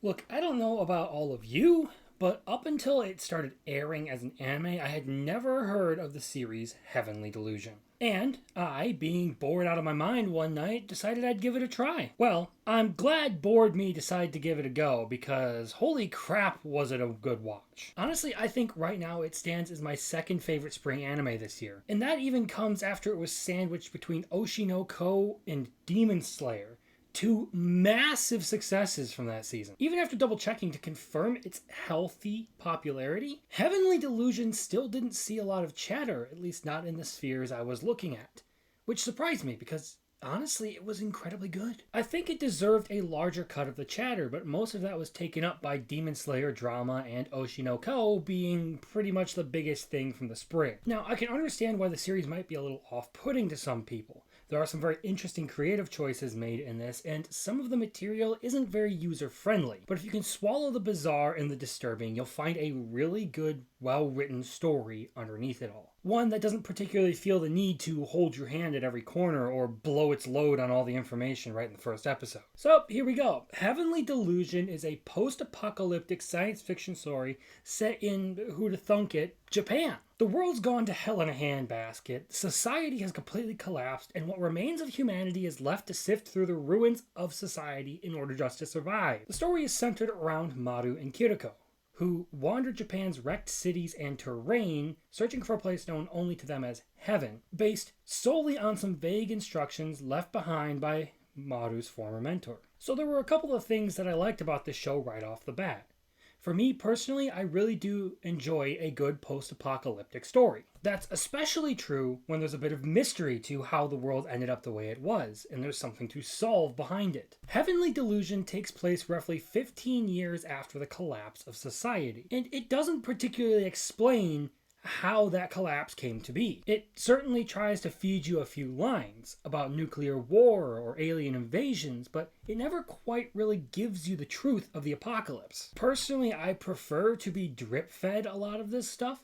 Look, I don't know about all of you, but up until it started airing as an anime, I had never heard of the series Heavenly Delusion. And I, being bored out of my mind one night, decided I'd give it a try. Well, I'm glad Bored Me decided to give it a go because holy crap was it a good watch. Honestly, I think right now it stands as my second favorite spring anime this year. And that even comes after it was sandwiched between Oshi no Ko and Demon Slayer, two massive successes from that season. Even after double checking to confirm its healthy popularity, Heavenly Delusion still didn't see a lot of chatter, at least not in the spheres I was looking at, which surprised me because honestly, it was incredibly good. I think it deserved a larger cut of the chatter, but most of that was taken up by Demon Slayer drama and Oshi no Ko being pretty much the biggest thing from the spring. Now, I can understand why the series might be a little off-putting to some people. There are some very interesting creative choices made in this, and some of the material isn't very user-friendly. But if you can swallow the bizarre and the disturbing, you'll find a really good, well-written story underneath it all. One that doesn't particularly feel the need to hold your hand at every corner or blow its load on all the information right in the first episode. So here we go. Heavenly Delusion is a post-apocalyptic science fiction story set in, who'da thunk it, Japan. The world's gone to hell in a handbasket, society has completely collapsed, and what remains of humanity is left to sift through the ruins of society in order just to survive. The story is centered around Maru and Kiriko, who wander Japan's wrecked cities and terrain, searching for a place known only to them as Heaven, based solely on some vague instructions left behind by Maru's former mentor. So there were a couple of things that I liked about this show right off the bat. For me personally, I really do enjoy a good post-apocalyptic story. That's especially true when there's a bit of mystery to how the world ended up the way it was, and there's something to solve behind it. Heavenly Delusion takes place roughly 15 years after the collapse of society, and it doesn't particularly explain how that collapse came to be. It certainly tries to feed you a few lines about nuclear war or alien invasions, but it never quite really gives you the truth of the apocalypse. Personally, I prefer to be drip-fed a lot of this stuff,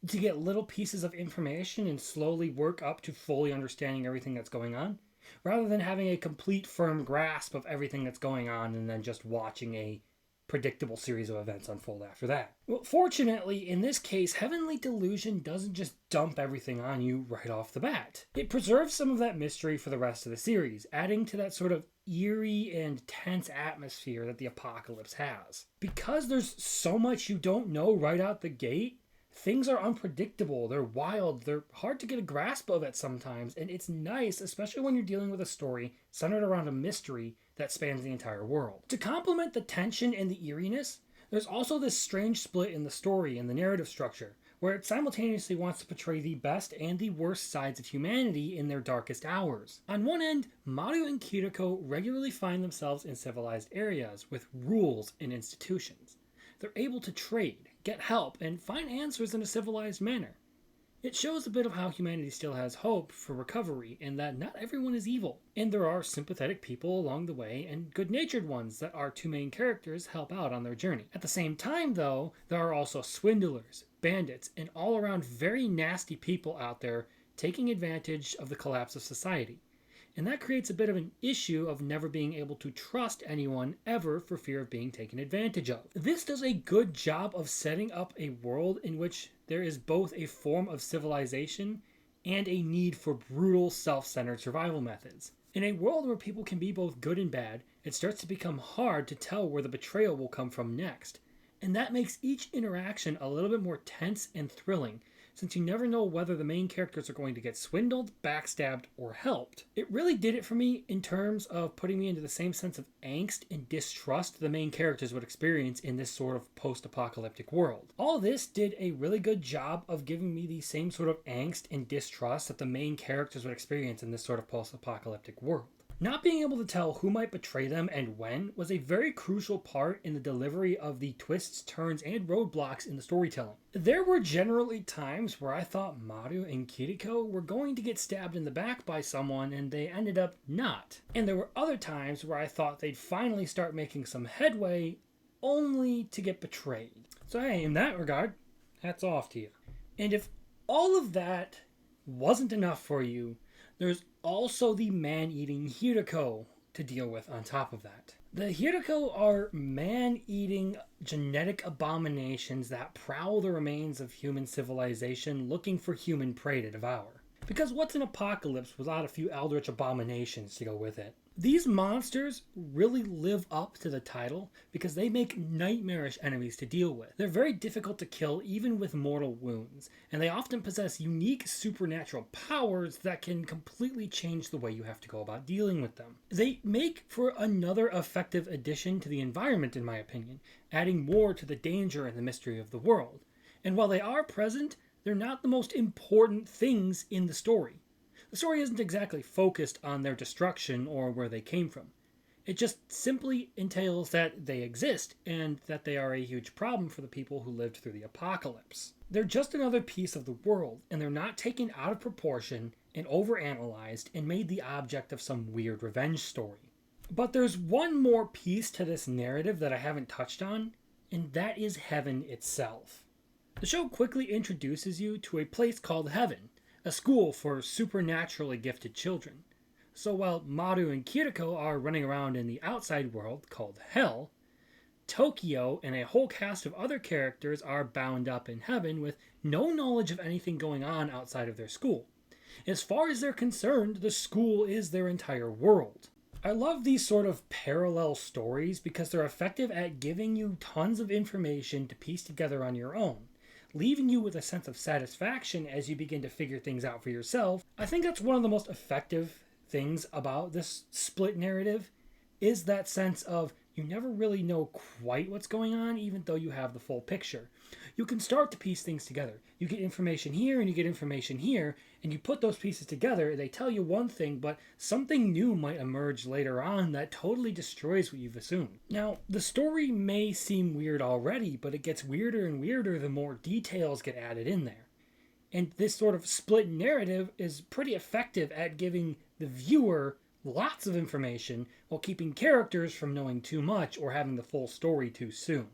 to get little pieces of information and slowly work up to fully understanding everything that's going on, rather than having a complete firm grasp of everything that's going on and then just watching a predictable series of events unfold after that. Well, fortunately, in this case, Heavenly Delusion doesn't just dump everything on you right off the bat. It preserves some of that mystery for the rest of the series, adding to that sort of eerie and tense atmosphere that the apocalypse has. Because there's so much you don't know right out the gate, things are unpredictable, they're wild, they're hard to get a grasp of at sometimes, and it's nice, especially when you're dealing with a story centered around a mystery that spans the entire world. To complement the tension and the eeriness, there's also this strange split in the story and the narrative structure, where it simultaneously wants to portray the best and the worst sides of humanity in their darkest hours. On one end, Maru and Kiriko regularly find themselves in civilized areas with rules and institutions. They're able to trade, get help, and find answers in a civilized manner. It shows a bit of how humanity still has hope for recovery and that not everyone is evil. And there are sympathetic people along the way and good-natured ones that our two main characters help out on their journey. At the same time, though, there are also swindlers, bandits, and all-around very nasty people out there taking advantage of the collapse of society. And that creates a bit of an issue of never being able to trust anyone ever for fear of being taken advantage of. This does a good job of setting up a world in which there is both a form of civilization and a need for brutal, self-centered survival methods. In a world where people can be both good and bad, it starts to become hard to tell where the betrayal will come from next. And that makes each interaction a little bit more tense and thrilling, since you never know whether the main characters are going to get swindled, backstabbed, or helped. It really did it for me in terms of putting me into the same sense of angst and distrust the main characters would experience in this sort of post-apocalyptic world. All this did a really good job of giving me the same sort of angst and distrust that the main characters would experience in this sort of post-apocalyptic world. Not being able to tell who might betray them and when was a very crucial part in the delivery of the twists, turns, and roadblocks in the storytelling. There were generally times where I thought Maru and Kiriko were going to get stabbed in the back by someone and they ended up not. And there were other times where I thought they'd finally start making some headway only to get betrayed. So hey, in that regard, hats off to you. And if all of that wasn't enough for you, there's also the man-eating Hiriko to deal with on top of that. The Hiriko are man-eating genetic abominations that prowl the remains of human civilization looking for human prey to devour. Because what's an apocalypse without a few eldritch abominations to go with it? These monsters really live up to the title because they make nightmarish enemies to deal with. They're very difficult to kill even with mortal wounds, and they often possess unique supernatural powers that can completely change the way you have to go about dealing with them. They make for another effective addition to the environment, in my opinion, adding more to the danger and the mystery of the world. And while they are present, they're not the most important things in the story. The story isn't exactly focused on their destruction or where they came from. It just simply entails that they exist and that they are a huge problem for the people who lived through the apocalypse. They're just another piece of the world, and they're not taken out of proportion and overanalyzed and made the object of some weird revenge story. But there's one more piece to this narrative that I haven't touched on, and that is heaven itself. The show quickly introduces you to a place called Heaven, a school for supernaturally gifted children. So while Maru and Kiriko are running around in the outside world called Hell, Tokyo and a whole cast of other characters are bound up in Heaven with no knowledge of anything going on outside of their school. As far as they're concerned, the school is their entire world. I love these sort of parallel stories because they're effective at giving you tons of information to piece together on your own, leaving you with a sense of satisfaction as you begin to figure things out for yourself. I think that's one of the most effective things about this split narrative, is that sense of you never really know quite what's going on even though you have the full picture. You can start to piece things together. You get information here and you get information here, and you put those pieces together, they tell you one thing, but something new might emerge later on that totally destroys what you've assumed. Now, the story may seem weird already, but it gets weirder and weirder the more details get added in there. And this sort of split narrative is pretty effective at giving the viewer lots of information while keeping characters from knowing too much or having the full story too soon.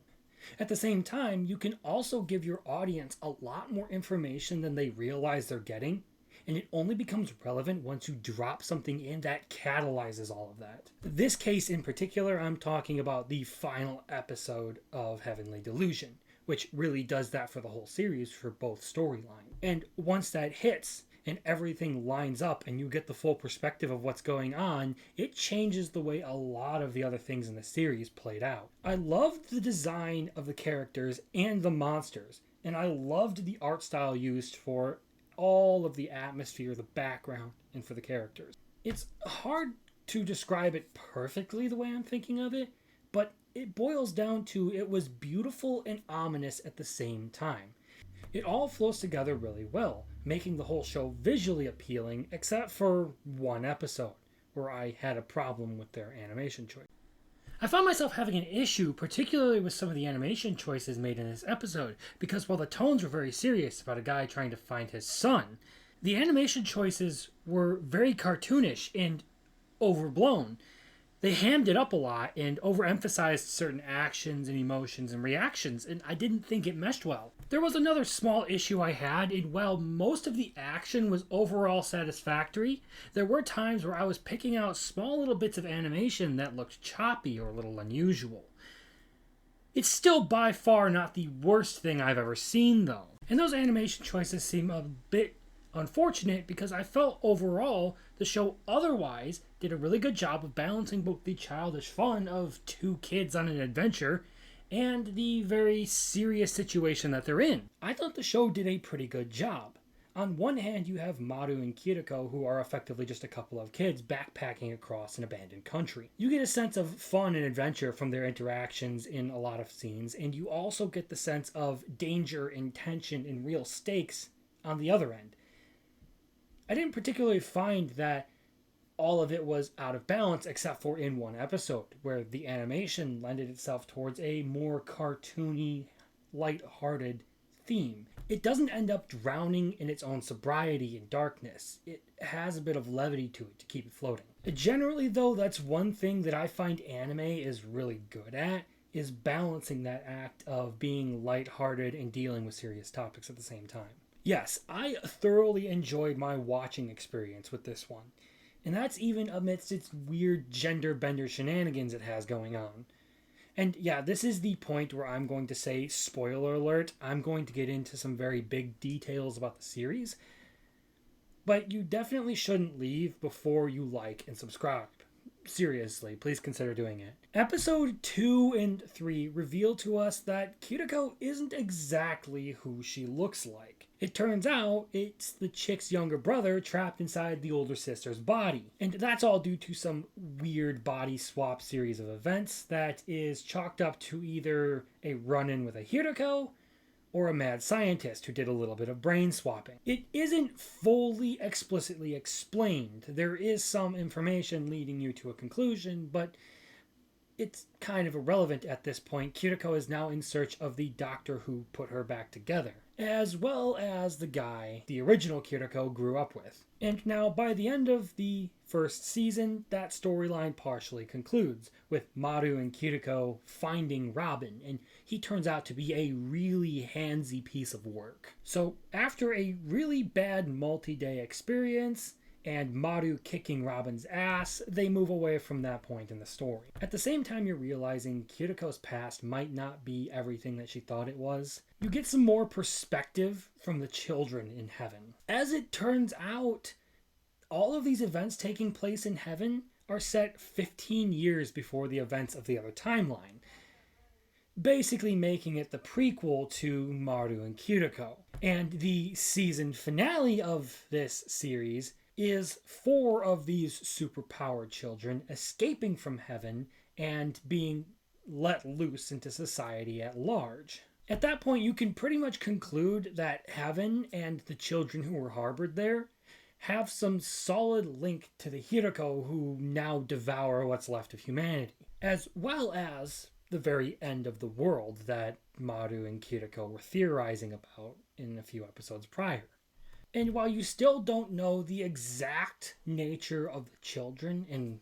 At the same time, you can also give your audience a lot more information than they realize they're getting, and it only becomes relevant once you drop something in that catalyzes all of that. This case in particular, I'm talking about the final episode of Heavenly Delusion, which really does that for the whole series for both storylines. And once that hits, and everything lines up and you get the full perspective of what's going on, it changes the way a lot of the other things in the series played out. I loved the design of the characters and the monsters, and I loved the art style used for all of the atmosphere, the background, and for the characters. It's hard to describe it perfectly the way I'm thinking of it, but it boils down to it was beautiful and ominous at the same time. It all flows together really well, making the whole show visually appealing, except for one episode, where I had a problem with their animation choice. I found myself having an issue, particularly with some of the animation choices made in this episode, because while the tones were very serious about a guy trying to find his son, the animation choices were very cartoonish and overblown. They hammed it up a lot and overemphasized certain actions and emotions and reactions, and I didn't think it meshed well. There was another small issue I had, and while most of the action was overall satisfactory, there were times where I was picking out small little bits of animation that looked choppy or a little unusual. It's still by far not the worst thing I've ever seen, though. And those animation choices seem a bit unfortunate because I felt overall the show otherwise did a really good job of balancing both the childish fun of two kids on an adventure and the very serious situation that they're in. I thought the show did a pretty good job. On one hand, you have Maru and Kiriko, who are effectively just a couple of kids backpacking across an abandoned country. You get a sense of fun and adventure from their interactions in a lot of scenes, and you also get the sense of danger and tension and real stakes on the other end. I didn't particularly find that all of it was out of balance except for in one episode, where the animation lended itself towards a more cartoony, light-hearted theme. It doesn't end up drowning in its own sobriety and darkness. It has a bit of levity to it to keep it floating. Generally, though, that's one thing that I find anime is really good at, is balancing that act of being lighthearted and dealing with serious topics at the same time. Yes, I thoroughly enjoyed my watching experience with this one. And that's even amidst its weird gender bender shenanigans it has going on. And yeah, this is the point where I'm going to say, spoiler alert, I'm going to get into some very big details about the series. But you definitely shouldn't leave before you like and subscribe. Seriously, please consider doing it. Episode 2 and 3 reveal to us that Kiriko isn't exactly who she looks like. It turns out it's the chick's younger brother trapped inside the older sister's body. And that's all due to some weird body swap series of events that is chalked up to either a run-in with a Hiriko or a mad scientist who did a little bit of brain swapping. It isn't fully explicitly explained. There is some information leading you to a conclusion, but it's kind of irrelevant at this point. Kiriko is now in search of the doctor who put her back together, as well as the guy the original Kiriko grew up with. And now, by the end of the first season, that storyline partially concludes, with Maru and Kiriko finding Robin, and he turns out to be a really handsy piece of work. So, after a really bad multi-day experience, and Maru kicking Robin's ass, they move away from that point in the story. At the same time you're realizing Kiriko's past might not be everything that she thought it was, you get some more perspective from the children in heaven. As it turns out, all of these events taking place in heaven are set 15 years before the events of the other timeline, basically making it the prequel to Maru and Kiriko. And the season finale of this series is 4 of these superpowered children escaping from heaven and being let loose into society at large. At that point, you can pretty much conclude that heaven and the children who were harbored there have some solid link to the Hiriko who now devour what's left of humanity, as well as the very end of the world that Maru and Kiriko were theorizing about in a few episodes prior. And while you still don't know the exact nature of the children and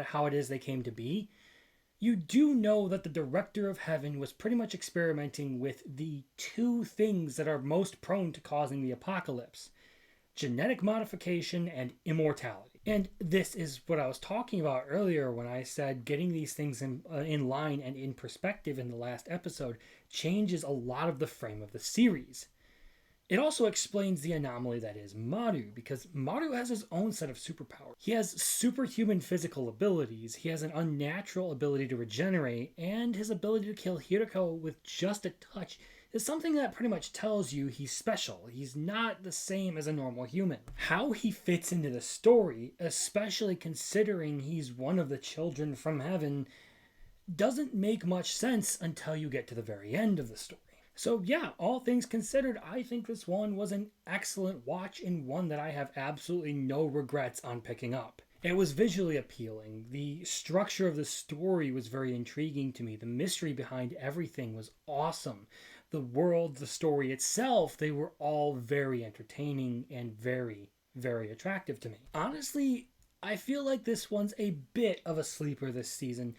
how it is they came to be, you do know that the director of heaven was pretty much experimenting with the 2 things that are most prone to causing the apocalypse: genetic modification and immortality. And this is what I was talking about earlier when I said getting these things in line and in perspective in the last episode changes a lot of the frame of the series. It also explains the anomaly that is Maru, because Maru has his own set of superpowers. He has superhuman physical abilities, he has an unnatural ability to regenerate, and his ability to kill Hiriko with just a touch is something that pretty much tells you he's special. He's not the same as a normal human. How he fits into the story, especially considering he's one of the children from heaven, doesn't make much sense until you get to the very end of the story. So yeah, all things considered, I think this one was an excellent watch and one that I have absolutely no regrets on picking up. It was visually appealing. The structure of the story was very intriguing to me. The mystery behind everything was awesome. The world, the story itself, they were all very entertaining and very, very attractive to me. Honestly, I feel like this one's a bit of a sleeper this season,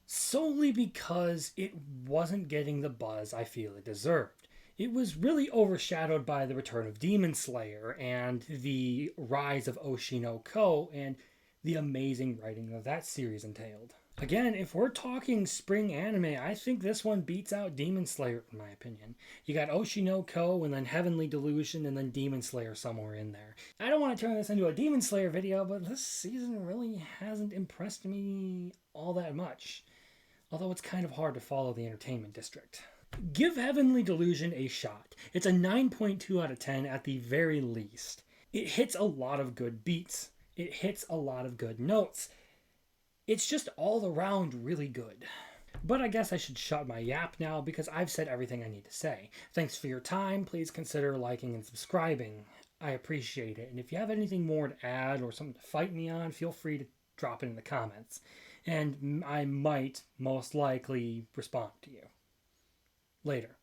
solely because it wasn't getting the buzz I feel it deserved. It was really overshadowed by the return of Demon Slayer and the rise of Oshi no Ko and the amazing writing that that series entailed. Again, if we're talking spring anime, I think this one beats out Demon Slayer in my opinion. You got Oshi no Ko and then Heavenly Delusion and then Demon Slayer somewhere in there. I don't want to turn this into a Demon Slayer video, but this season really hasn't impressed me all that much. Although it's kind of hard to follow the entertainment district. Give Heavenly Delusion a shot. It's a 9.2 out of 10 at the very least. It hits a lot of good beats. It hits a lot of good notes. It's just all around really good. But I guess I should shut my yap now because I've said everything I need to say. Thanks for your time. Please consider liking and subscribing. I appreciate it. And if you have anything more to add or something to fight me on, feel free to drop it in the comments. And I might most likely respond to you. Later.